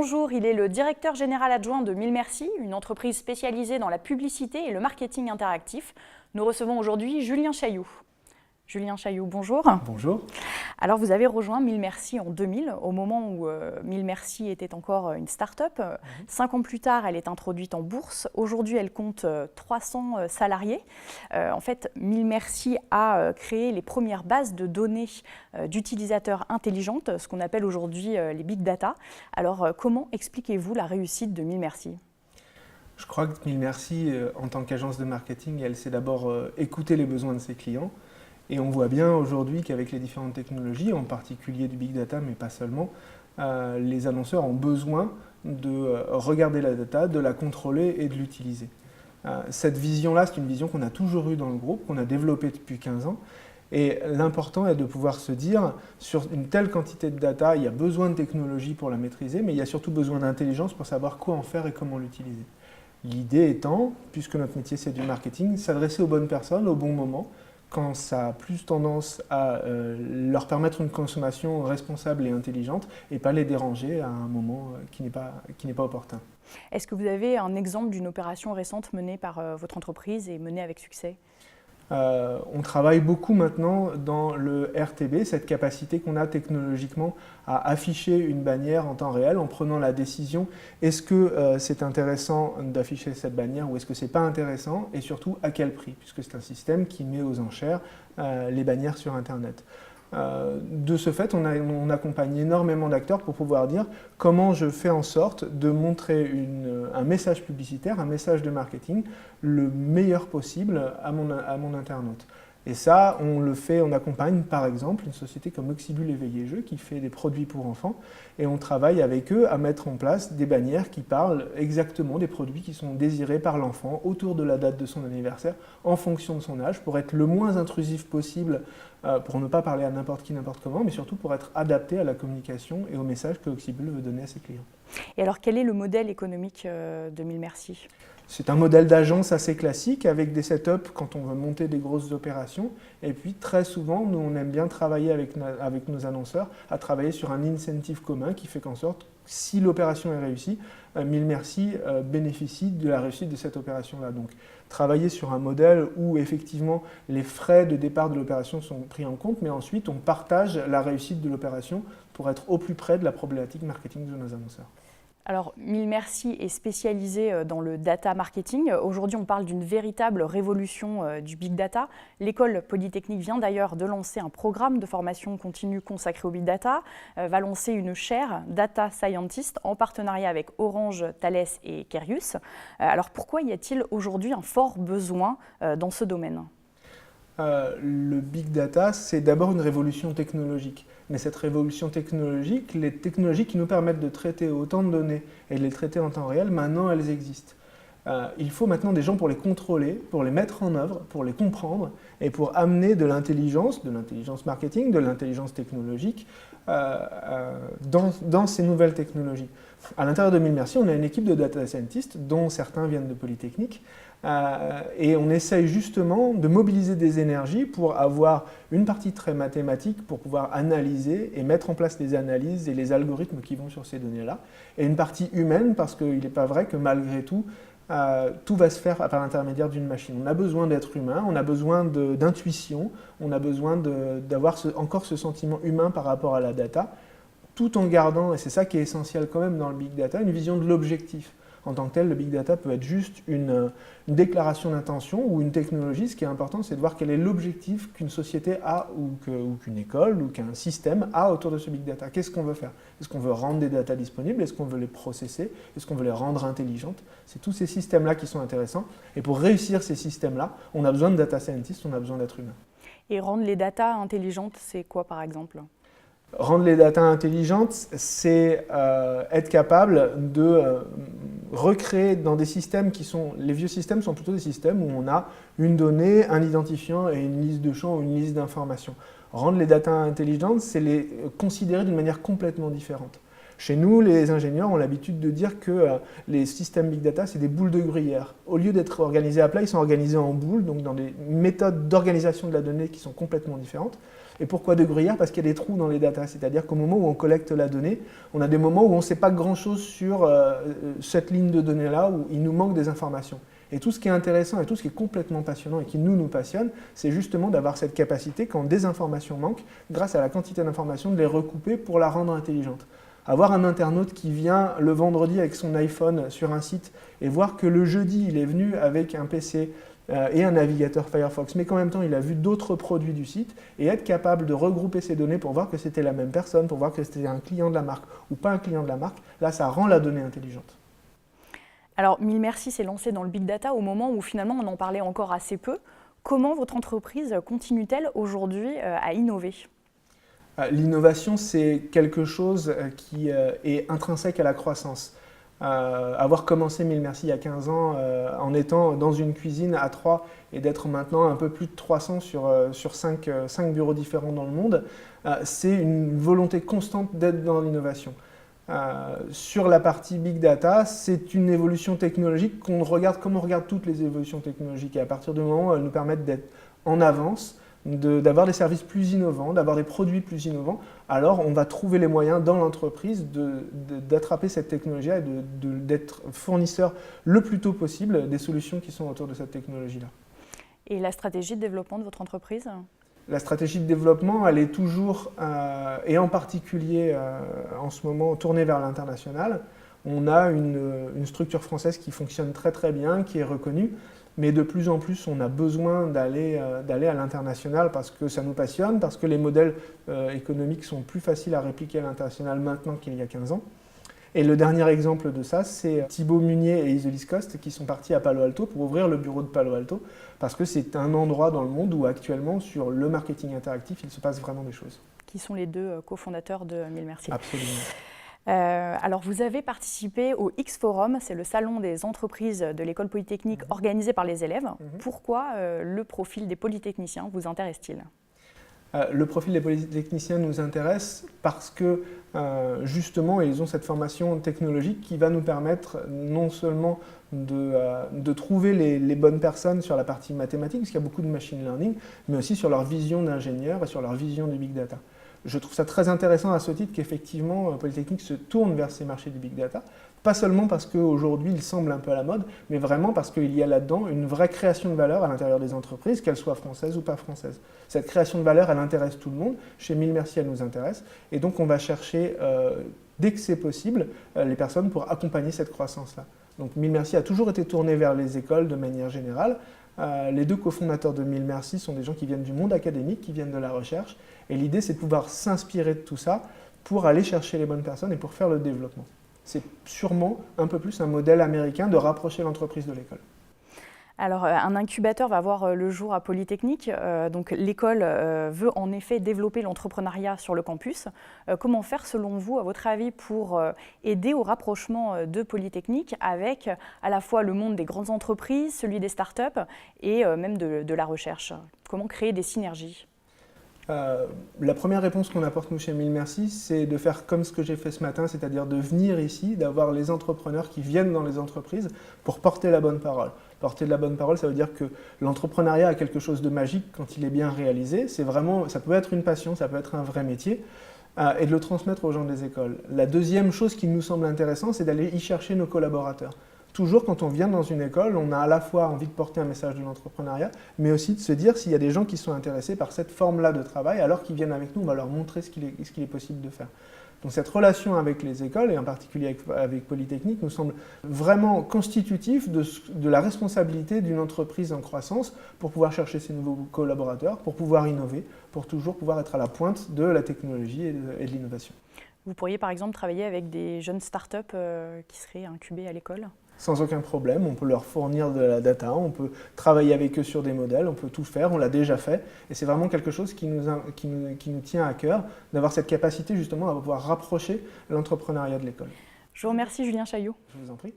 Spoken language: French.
Bonjour, il est le directeur général adjoint de Mille Merci, une entreprise spécialisée dans la publicité et le marketing interactif. Nous recevons aujourd'hui Julien Chailloux. Julien Chailloux, bonjour. Bonjour. Alors vous avez rejoint Mille Merci en 2000, au moment où Mille Merci était encore une start-up. 5 ans plus tard, elle est introduite en bourse. Aujourd'hui, elle compte 300 salariés. En fait, Mille Merci a créé les premières bases de données d'utilisateurs intelligentes, ce qu'on appelle aujourd'hui les big data. Alors comment expliquez-vous la réussite de Mille Merci ? Je crois que Mille Merci, en tant qu'agence de marketing, elle sait d'abord écouter les besoins de ses clients. Et on voit bien aujourd'hui qu'avec les différentes technologies, en particulier du big data, mais pas seulement, les annonceurs ont besoin de regarder la data, de la contrôler et de l'utiliser. Cette vision-là, c'est une vision qu'on a toujours eue dans le groupe, qu'on a développée depuis 15 ans. Et l'important est de pouvoir se dire, sur une telle quantité de data, il y a besoin de technologie pour la maîtriser, mais il y a surtout besoin d'intelligence pour savoir quoi en faire et comment l'utiliser. L'idée étant, puisque notre métier c'est du marketing, s'adresser aux bonnes personnes au bon moment, quand ça a plus tendance à leur permettre une consommation responsable et intelligente et pas les déranger à un moment qui n'est pas opportun. Est-ce que vous avez un exemple d'une opération récente menée par votre entreprise et menée avec succès ? On travaille beaucoup maintenant dans le RTB, cette capacité qu'on a technologiquement à afficher une bannière en temps réel en prenant la décision est-ce que c'est intéressant d'afficher cette bannière ou est-ce que c'est pas intéressant et surtout à quel prix, puisque c'est un système qui met aux enchères les bannières sur Internet. De ce fait, on accompagne énormément d'acteurs pour pouvoir dire comment je fais en sorte de montrer un message publicitaire, un message de marketing le meilleur possible à mon internaute. Et ça, on le fait, on accompagne par exemple une société comme Oxybul Éveillé Jeux qui fait des produits pour enfants et on travaille avec eux à mettre en place des bannières qui parlent exactement des produits qui sont désirés par l'enfant autour de la date de son anniversaire en fonction de son âge pour être le moins intrusif possible, pour ne pas parler à n'importe qui, n'importe comment, mais surtout pour être adapté à la communication et au message que Oxybul veut donner à ses clients. Et alors quel est le modèle économique de Mille Merci ? C'est un modèle d'agence assez classique avec des setups quand on veut monter des grosses opérations. Et puis très souvent, nous on aime bien travailler avec nos annonceurs à travailler sur un incentive commun qui fait qu'en sorte, si l'opération est réussie, Mille Merci bénéficie de la réussite de cette opération-là. Donc travailler sur un modèle où effectivement les frais de départ de l'opération sont pris en compte, mais ensuite on partage la réussite de l'opération pour être au plus près de la problématique marketing de nos annonceurs. Alors, Mille Merci est spécialisé dans le data marketing. Aujourd'hui, on parle d'une véritable révolution du big data. L'école polytechnique vient d'ailleurs de lancer un programme de formation continue consacré au big data, va lancer une chaire Data Scientist en partenariat avec Orange, Thales et Kerius. Alors, pourquoi y a-t-il aujourd'hui un fort besoin dans ce domaine ? Le big data, c'est d'abord une révolution technologique. Mais cette révolution technologique, les technologies qui nous permettent de traiter autant de données et de les traiter en temps réel, maintenant elles existent. Il faut maintenant des gens pour les contrôler, pour les mettre en œuvre, pour les comprendre et pour amener de l'intelligence marketing, de l'intelligence technologique dans ces nouvelles technologies. À l'intérieur de Mille Merci, on a une équipe de data scientists dont certains viennent de Polytechnique et on essaye justement de mobiliser des énergies pour avoir une partie très mathématique pour pouvoir analyser et mettre en place les analyses et les algorithmes qui vont sur ces données-là et une partie humaine parce qu'il n'est pas vrai que malgré tout, tout va se faire par l'intermédiaire d'une machine. On a besoin d'être humain, on a besoin d'intuition, on a besoin d'avoir encore ce sentiment humain par rapport à la data, tout en gardant, et c'est ça qui est essentiel quand même dans le big data, une vision de l'objectif. En tant que tel, le big data peut être juste une déclaration d'intention ou une technologie. Ce qui est important, c'est de voir quel est l'objectif qu'une société a ou qu'une école ou qu'un système a autour de ce big data. Qu'est-ce qu'on veut faire? Est-ce qu'on veut rendre des data disponibles? Est-ce qu'on veut les processer? Est-ce qu'on veut les rendre intelligentes? C'est tous ces systèmes-là qui sont intéressants. Et pour réussir ces systèmes-là, on a besoin de data scientists, on a besoin d'êtres humains. Et rendre les data intelligentes, c'est quoi par exemple ? Rendre les data intelligentes, c'est être capable de recréer dans des systèmes qui sont... Les vieux systèmes sont plutôt des systèmes où on a une donnée, un identifiant et une liste de champs ou une liste d'informations. Rendre les data intelligentes, c'est les considérer d'une manière complètement différente. Chez nous, les ingénieurs ont l'habitude de dire que les systèmes big data, c'est des boules de gruyère. Au lieu d'être organisés à plat, ils sont organisés en boules, donc dans des méthodes d'organisation de la donnée qui sont complètement différentes. Et pourquoi de gruyère? Parce qu'il y a des trous dans les datas, c'est-à-dire qu'au moment où on collecte la donnée, on a des moments où on ne sait pas grand-chose sur cette ligne de données-là, où il nous manque des informations. Et tout ce qui est intéressant et tout ce qui est complètement passionnant et qui nous passionne, c'est justement d'avoir cette capacité, quand des informations manquent, grâce à la quantité d'informations, de les recouper pour la rendre intelligente. Avoir un internaute qui vient le vendredi avec son iPhone sur un site et voir que le jeudi, il est venu avec un PC et un navigateur Firefox, mais qu'en même temps, il a vu d'autres produits du site, et être capable de regrouper ces données pour voir que c'était la même personne, pour voir que c'était un client de la marque ou pas un client de la marque, là, ça rend la donnée intelligente. Alors, Mille Merci s'est lancé dans le big data au moment où finalement on en parlait encore assez peu. Comment votre entreprise continue-t-elle aujourd'hui à innover? L'innovation, c'est quelque chose qui est intrinsèque à la croissance. Avoir commencé Mille Merci il y a 15 ans en étant dans une cuisine à 3 et d'être maintenant un peu plus de 300 sur 5 bureaux différents dans le monde, c'est une volonté constante d'être dans l'innovation. Sur la partie Big Data, c'est une évolution technologique qu'on regarde comme on regarde toutes les évolutions technologiques. Et à partir du moment où elles nous permettent d'être en avance, d'avoir des services plus innovants, d'avoir des produits plus innovants, alors on va trouver les moyens dans l'entreprise d'attraper cette technologie et d'être fournisseur le plus tôt possible des solutions qui sont autour de cette technologie-là. Et la stratégie de développement de votre entreprise? La stratégie de développement, elle est toujours, et en particulier en ce moment, tournée vers l'international. On a une structure française qui fonctionne très très bien, qui est reconnue, mais de plus en plus, on a besoin d'aller à l'international parce que ça nous passionne, parce que les modèles économiques sont plus faciles à répliquer à l'international maintenant qu'il y a 15 ans. Et le dernier exemple de ça, c'est Thibaut Munier et Isolis Cost qui sont partis à Palo Alto pour ouvrir le bureau de Palo Alto, parce que c'est un endroit dans le monde où actuellement, sur le marketing interactif, il se passe vraiment des choses. Qui sont les deux cofondateurs de Mille Merci. Absolument. Alors, vous avez participé au X-Forum, c'est le salon des entreprises de l'école polytechnique organisé par les élèves. Pourquoi le profil des polytechniciens vous intéresse-t-il ? Le profil des polytechniciens nous intéresse parce que justement ils ont cette formation technologique qui va nous permettre non seulement de trouver les bonnes personnes sur la partie mathématique, parce qu'il y a beaucoup de machine learning, mais aussi sur leur vision d'ingénieur et sur leur vision du big data. Je trouve ça très intéressant à ce titre qu'effectivement Polytechnique se tourne vers ces marchés du big data, pas seulement parce qu'aujourd'hui il semble un peu à la mode, mais vraiment parce qu'il y a là-dedans une vraie création de valeur à l'intérieur des entreprises, qu'elles soient françaises ou pas françaises. Cette création de valeur, elle intéresse tout le monde. Chez Mille Merci, elle nous intéresse. Et donc on va chercher, dès que c'est possible, les personnes pour accompagner cette croissance-là. Donc Mille Merci a toujours été tourné vers les écoles de manière générale. Les deux cofondateurs de Mille Merci sont des gens qui viennent du monde académique, qui viennent de la recherche. Et l'idée, c'est de pouvoir s'inspirer de tout ça pour aller chercher les bonnes personnes et pour faire le développement. C'est sûrement un peu plus un modèle américain de rapprocher l'entreprise de l'école. Alors, un incubateur va voir le jour à Polytechnique. Donc, l'école veut en effet développer l'entrepreneuriat sur le campus. Comment faire, selon vous, à votre avis, pour aider au rapprochement de Polytechnique avec à la fois le monde des grandes entreprises, celui des startups et même de la recherche? Comment créer des synergies? La première réponse qu'on apporte nous chez Mille Merci, c'est de faire comme ce que j'ai fait ce matin, c'est-à-dire de venir ici, d'avoir les entrepreneurs qui viennent dans les entreprises pour porter la bonne parole. Porter de la bonne parole, ça veut dire que l'entrepreneuriat a quelque chose de magique quand il est bien réalisé. C'est vraiment, ça peut être une passion, ça peut être un vrai métier, et de le transmettre aux gens des écoles. La deuxième chose qui nous semble intéressante, c'est d'aller y chercher nos collaborateurs. Toujours, quand on vient dans une école, on a à la fois envie de porter un message de l'entrepreneuriat, mais aussi de se dire s'il y a des gens qui sont intéressés par cette forme-là de travail, alors qu'ils viennent avec nous, on va leur montrer ce qu'il est possible de faire. Donc cette relation avec les écoles, et en particulier avec Polytechnique, nous semble vraiment constitutif de la responsabilité d'une entreprise en croissance pour pouvoir chercher ses nouveaux collaborateurs, pour pouvoir innover, pour toujours pouvoir être à la pointe de la technologie et de l'innovation. Vous pourriez par exemple travailler avec des jeunes startups qui seraient incubées à l'école ? Sans aucun problème, on peut leur fournir de la data, on peut travailler avec eux sur des modèles, on peut tout faire, on l'a déjà fait. Et c'est vraiment quelque chose qui nous tient à cœur, d'avoir cette capacité justement à pouvoir rapprocher l'entrepreneuriat de l'école. Je vous remercie Julien Chaillot. Je vous en prie.